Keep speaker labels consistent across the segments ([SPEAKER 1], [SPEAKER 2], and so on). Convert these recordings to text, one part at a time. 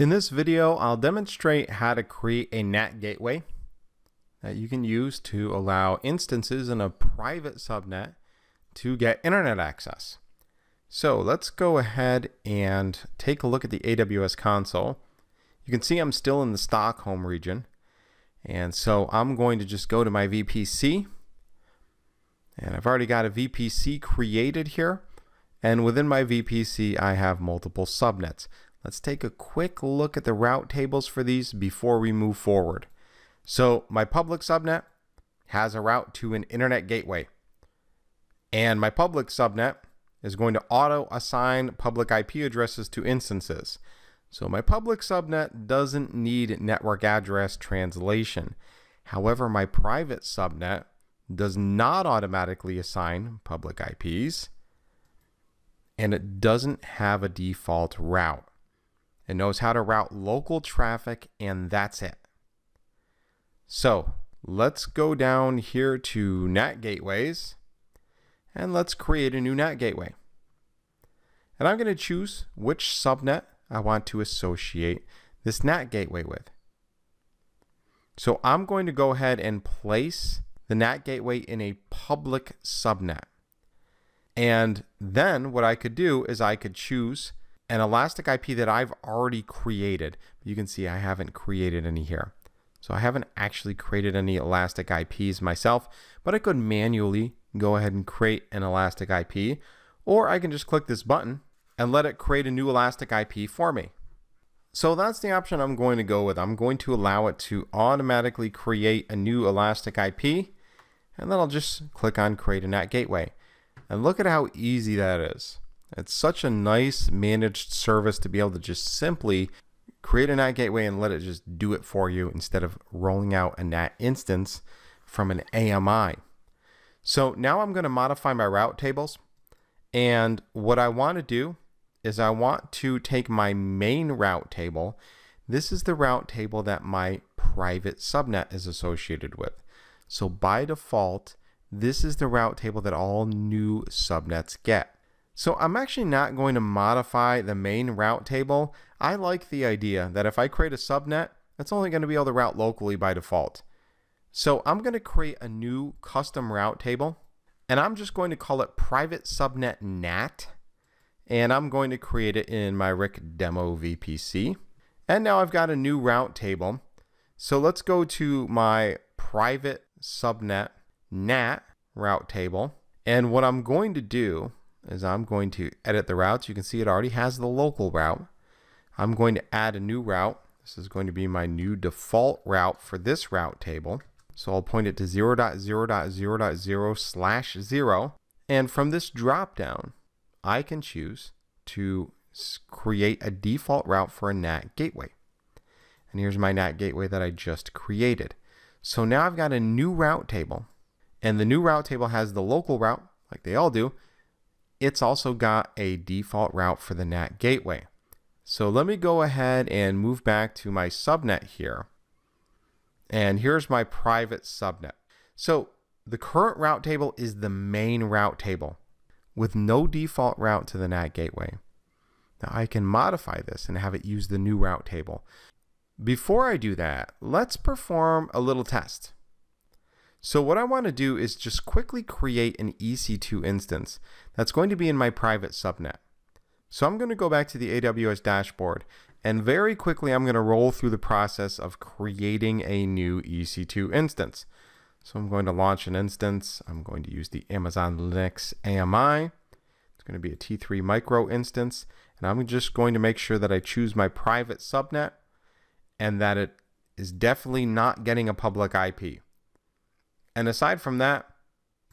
[SPEAKER 1] In this video, I'll demonstrate how to create a NAT gateway that you can use to allow instances in a private subnet to get internet access. So let's go ahead and take a look at the AWS console. You can see I'm still in the Stockholm region. And so I'm going to just go to my VPC. And I've already got a VPC created here. And within my VPC, I have multiple subnets. Let's take a quick look at the route tables for these before we move forward. So my public subnet has a route to an internet gateway. And my public subnet is going to auto assign public IP addresses to instances. So my public subnet doesn't need network address translation. However, my private subnet does not automatically assign public IPs, and it doesn't have a default route. It knows how to route local traffic, and that's it. So let's go down here to NAT gateways, and let's create a new NAT gateway. And I'm going to choose which subnet I want to associate this NAT gateway with. So I'm going to go ahead and place the NAT gateway in a public subnet. And then what I could do is I could choose an elastic IP that I've already created. You can see I haven't created any here. So I haven't actually created any elastic IPs myself, but I could manually go ahead and create an elastic IP, or I can just click this button and let it create a new elastic IP for me. So that's the option I'm going to go with. I'm going to allow it to automatically create a new elastic IP, and then I'll just click on create a NAT gateway. And look at how easy that is. It's such a nice managed service to be able to just simply create a NAT gateway and let it just do it for you instead of rolling out a NAT instance from an AMI. So now I'm going to modify my route tables. And what I want to do is I want to take my main route table. This is the route table that my private subnet is associated with. So by default, this is the route table that all new subnets get. So I'm actually not going to modify the main route table. I like the idea that if I create a subnet, it's only going to be able to route locally by default. So I'm going to create a new custom route table, and I'm just going to call it private subnet NAT, and I'm going to create it in my RIC demo VPC. And now I've got a new route table. So let's go to my private subnet NAT route table. And what I'm going to do is I'm going to edit the routes. You can see it already has the local route. I'm going to add a new route. This is going to be my new default route for this route table. So I'll point it to 0.0.0.0/0. And from this drop down, I can choose to create a default route for a NAT gateway. And here's my NAT gateway that I just created. So now I've got a new route table. And the new route table has the local route, like they all do. It's also got a default route for the NAT gateway. So let me go ahead and move back to my subnet here. And here's my private subnet. So the current route table is the main route table with no default route to the NAT gateway. Now I can modify this and have it use the new route table. Before I do that, let's perform a little test. So what I want to do is just quickly create an EC2 instance that's going to be in my private subnet. So I'm going to go back to the AWS dashboard, and very quickly I'm going to roll through the process of creating a new EC2 instance. So I'm going to launch an instance. I'm going to use the Amazon Linux AMI. It's going to be a T3 micro instance, and I'm just going to make sure that I choose my private subnet and that it is definitely not getting a public IP. And aside from that,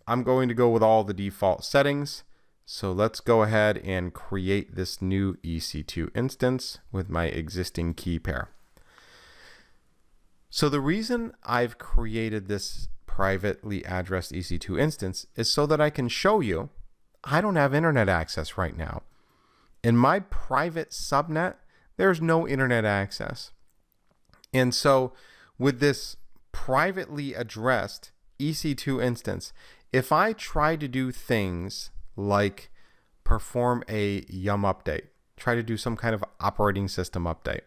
[SPEAKER 1] I'm going to go with all the default settings. So let's go ahead and create this new EC2 instance with my existing key pair. So the reason I've created this privately addressed EC2 instance is so that I can show you I don't have internet access right now. In my private subnet, there's no internet access. And so with this privately addressed EC2 instance, if I try to do things like perform a yum update, try to do some kind of operating system update,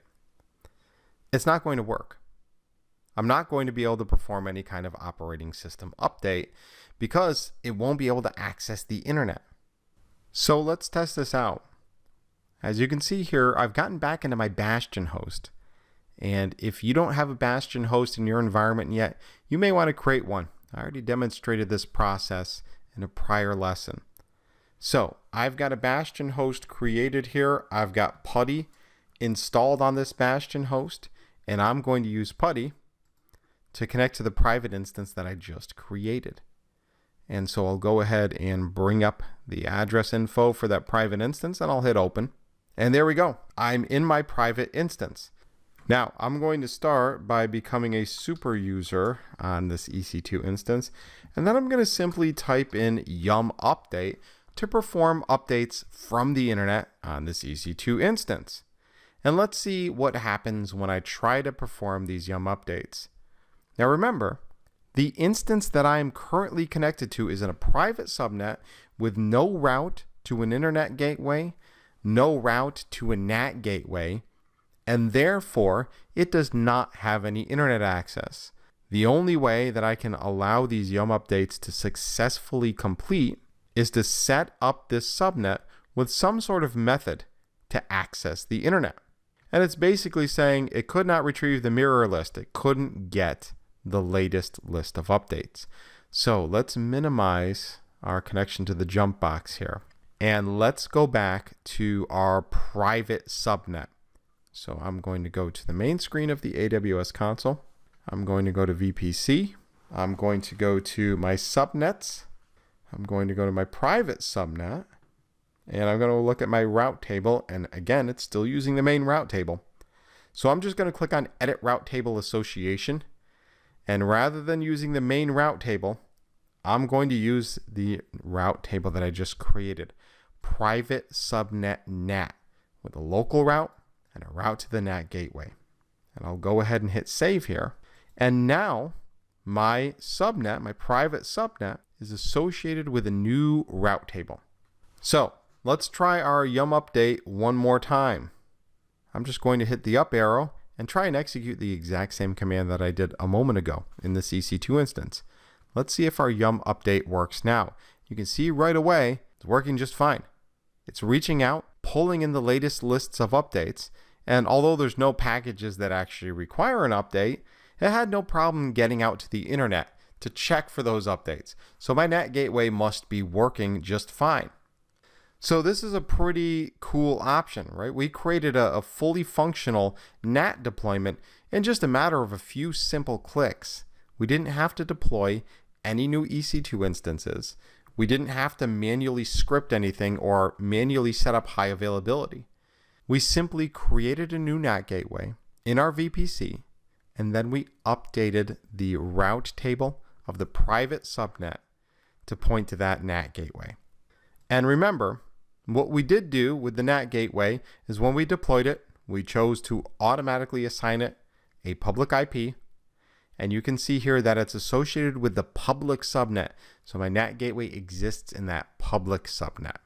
[SPEAKER 1] it's not going to work. I'm not going to be able to perform any kind of operating system update because it won't be able to access the internet. So let's test this out. As you can see here, I've gotten back into my Bastion host. And if you don't have a Bastion host in your environment yet, you may want to create one. I already demonstrated this process in a prior lesson. So I've got a Bastion host created here. I've got PuTTY installed on this Bastion host, and I'm going to use PuTTY to connect to the private instance that I just created. And so I'll go ahead and bring up the address info for that private instance, and I'll hit open. And there we go. I'm in my private instance. Now, I'm going to start by becoming a super user on this EC2 instance, and then I'm going to simply type in yum update to perform updates from the internet on this EC2 instance. And let's see what happens when I try to perform these yum updates. Now remember, the instance that I am currently connected to is in a private subnet with no route to an internet gateway, no route to a NAT gateway, and therefore it does not have any internet access. The only way that I can allow these yum updates to successfully complete is to set up this subnet with some sort of method to access the internet. And it's basically saying it could not retrieve the mirror list. It couldn't get the latest list of updates. So let's minimize our connection to the jump box here. And let's go back to our private subnet. So I'm going to go to the main screen of the AWS console. I'm going to go to VPC. I'm going to go to my subnets. I'm going to go to my private subnet. And I'm going to look at my route table. And again, it's still using the main route table. So I'm just going to click on Edit Route Table Association. And rather than using the main route table, I'm going to use the route table that I just created. Private subnet NAT with a local route and a route to the NAT gateway. And I'll go ahead and hit save here. And now my subnet, my private subnet, is associated with a new route table. So let's try our yum update one more time. I'm just going to hit the up arrow and try and execute the exact same command that I did a moment ago in the EC2 instance. Let's see if our yum update works now. You can see right away it's working just fine. It's reaching out, pulling in the latest lists of updates, and although there's no packages that actually require an update, it had no problem getting out to the internet to check for those updates. So my NAT gateway must be working just fine. So this is a pretty cool option, right? We created a fully functional NAT deployment in just a matter of a few simple clicks. We didn't have to deploy any new EC2 instances. We didn't have to manually script anything or manually set up high availability. We simply created a new NAT gateway in our VPC, and then we updated the route table of the private subnet to point to that NAT gateway. And remember, what we did do with the NAT gateway is when we deployed it, we chose to automatically assign it a public IP. And you can see here that it's associated with the public subnet. So my NAT gateway exists in that public subnet.